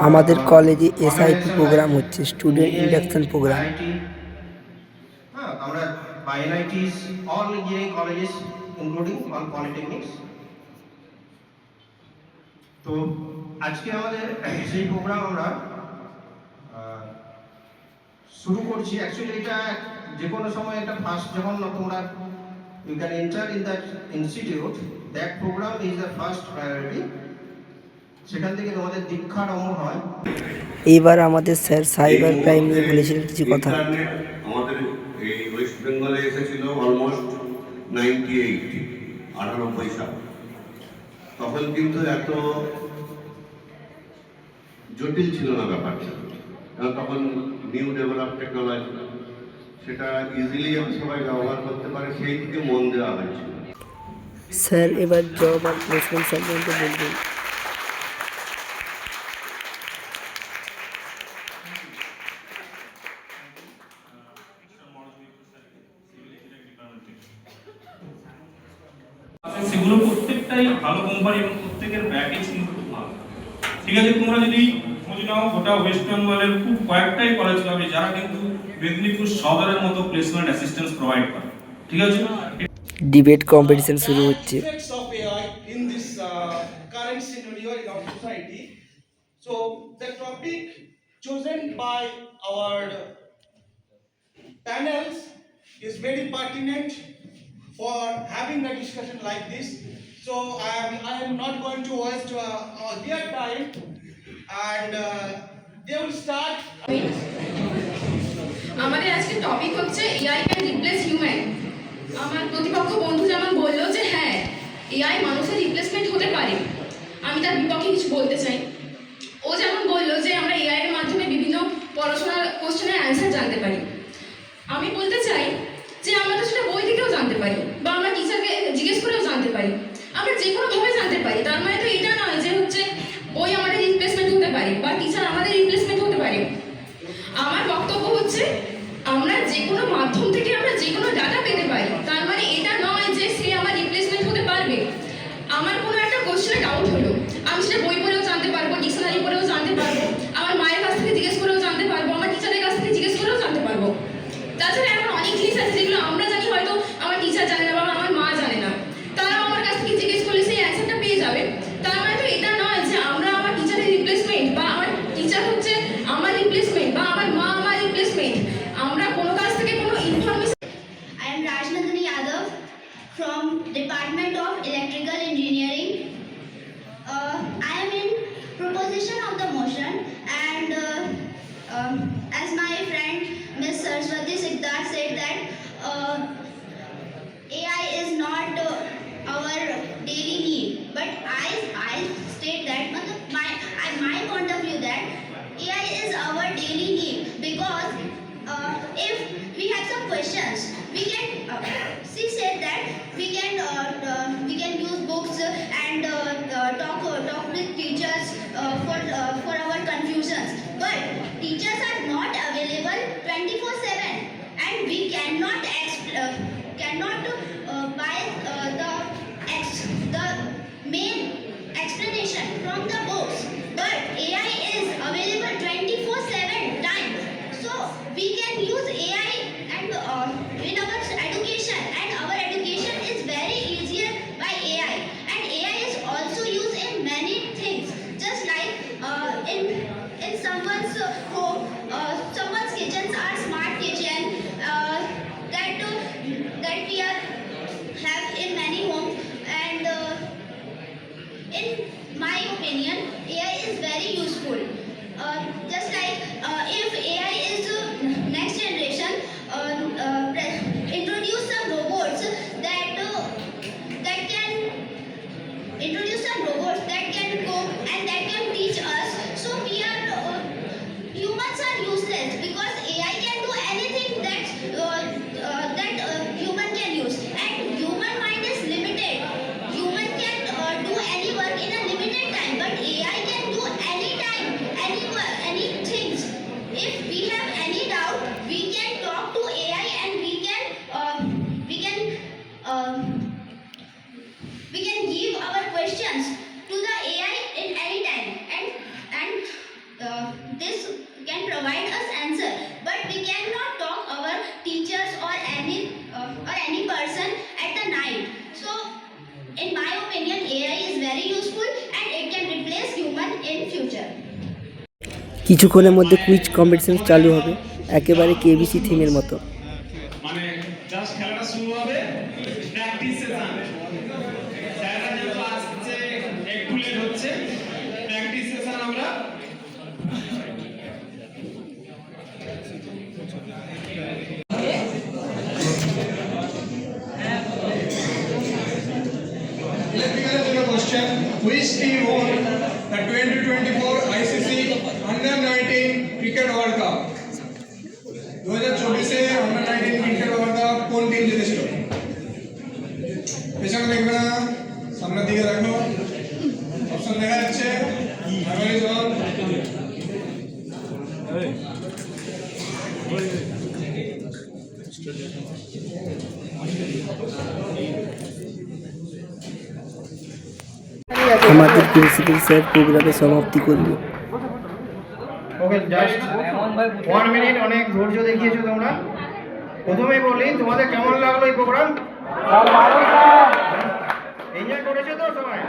আমাদের কলেজে SIP programme হচ্ছে, স্টুডেন্ট ইন্ডাকশন প্রোগ্রাম। আইআইটি, হ্যাঁ আমরা by NITs, all engineering colleges including all polytechnics. তো আজকে আমাদের সেই প্রোগ্রাম আমরা শুরু করছি। অ্যাকচুয়ালি এটা যে কোনো সময় একটা ফার্স্ট, যখন তোমরা you can enter in that institute, that program is the first priority. সেখান থেকে তোমাদের দীক্ষারম্ভ হয়। এইবার আমাদের স্যার সাইবার ক্রাইম নিয়ে বলেছিলেন কিছু কথা। আমাদের এই ওয়েস্ট বেঙ্গলে এসেছিল অলমোস্ট 98 সাল। তখন কিন্তু এত জটিল ছিল না ব্যাপারটা, কারণ তখন নিউ ডেভেলপ টেকনোলজি, সেটা ইজিলি সবাই ব্যবহার করতে পারে, সেই দিকে মন দেওয়া হয়েছিল। স্যার এবার জব আর প্লেসমেন্ট সম্বন্ধে বলবেন। সেগুলো প্রত্যেকটাই ভালো কোম্পানি এবং প্রত্যেকের প্যাকেজ কিন্তু খুব ভালো। ঠিক আছে, তোমরা যদি খোঁজ নাও গোটা ওয়েস্ট বেঙ্গলের খুব কয়েকটাই কলেজ পাবে যারা কিন্তু মেদিনীপুর সদরের মতো প্লেসমেন্ট অ্যাসিস্ট্যান্স প্রোভাইড করে। ঠিক আছে, ডিবেট কম্পিটিশন শুরু হচ্ছে। So the topic chosen by our panels is very pertinent for having a discussion like this. So I am not going to waste their time, and they will start. আমাদের আজকে topic হচ্ছে AI can replace human. আমার প্রতিপক্ষ বন্ধু যেমন বললো যে হ্যাঁ এআই মানুষের রিপ্লেসমেন্ট হতে পারে, আমি তার বিপক্ষে কিছু বলতে চাই। ও যেমন বললো যে আমরা এআই এর মাধ্যমে বিভিন্ন পড়াশোনার কোশ্চেনের অ্যান্সার জানতে পারি, আমি বলতে চাই যে আমরা তো সেটা বই থেকেও জানতে পারি বা আমরা টিচারকে জিজ্ঞেস করেও জানতে পারি, আমরা যে কোনোভাবে জানতে পারি। তার মানে তো এটা নয় যে হচ্ছে বই আমাদের রিপ্লেসমেন্ট হতে পারে বা টিচার আমাদের রিপ্লেসমেন্ট হতে পারে। আমার বক্তব্য হচ্ছে আমরা যে কোনো মাধ্যম থেকে আমরা যে কোনো ডাটা পেতে পারি, তার মানে এটা নয় যে সে আমার রিপ্লেসমেন্ট হতে পারবে। আমার কোনো একটা কোশ্চেনে ডাউট হলো, আমি সেটা বই পড়েও জানতে পারবো, ডিকশনারি পড়েও জানতে পারবো, আমার মায়ের কাছ থেকে জিজ্ঞেস করেও জানতে পারবো, আমার টিচারের কাছ থেকে জিজ্ঞেস করেও জানতে পারবো। তাছাড়া এখন অনেক জিনিস আছে যেগুলো আমরা জানি হয়তো আমার টিচার জানে না বা আমার মা জানে না, তারাও আমার কাছ থেকে জিজ্ঞেস করলে সেই অ্যান্সারটা পেয়ে যাবে। তার মানে তো এটা নয় যে আমরা আমার টিচারের রিপ্লেসমেন্ট বা আমার টিচার হচ্ছে আমার রিপ্লেসমেন্ট বা আমার মা আমার রিপ্লেসমেন্ট। আমরা কোনো কাছ থেকে কোনো information. I am Rajnandani Yadav from Department of Electrical Engineering. I am in proposition of the motion, and as my friend Ms. Saraswati Sikdar said that AI is not our daily need, but I state that my point of view that AI is our daily need, because if we have some questions, we can she said that we can use books and talk with teachers for our confusions, but teachers are not available 24/7, and we cannot buy the main explanation from the books, but AI is available 24/7 time, so we can use AI and in our education, and our education is very easier by AI, and AI is also used in many things, just like in someone's home, someone's kitchens are smart kitchen that we have in many homes, and in my opinion AI is very useful. Just like if AI is next generation, introduce some robots that can cook and that can teach us, so we are humans provide us answer, but we cannot talk our teachers or any person at the night. So in my opinion, AI is very useful and it can replace human in future. কিছুক্ষণের মধ্যে quiz competition চালু হবে, একেবারে KBC থিমের মতো। মানে just খেলাটা শুরু হবে, প্র্যাকটিস সেশন। স্যাররা যেহেতু আসছে একটু লেট হচ্ছে, প্র্যাকটিস সেশন আমরা question. Which team won the 2024 ICC Under-19 Cricket World Cup? 2024 Under-19 Cricket World Cup কোন টিম জিতেছিল? পেছনে দেখবে না, সামনের দিকে রাখো। অপশন দেখা যাচ্ছে। Memory zone. আমাদের প্রিন্সিপাল স্যার প্রোগ্রামে সমাপ্তি করবে। ওকে, জাস্ট 1 মিনিট। অনেক ধৈর্য দেখিয়েছো তোমরা। প্রথমেই বলি, তোমাদের কেমন লাগলো এই প্রোগ্রাম? এনজয় করেছো তো সবাই?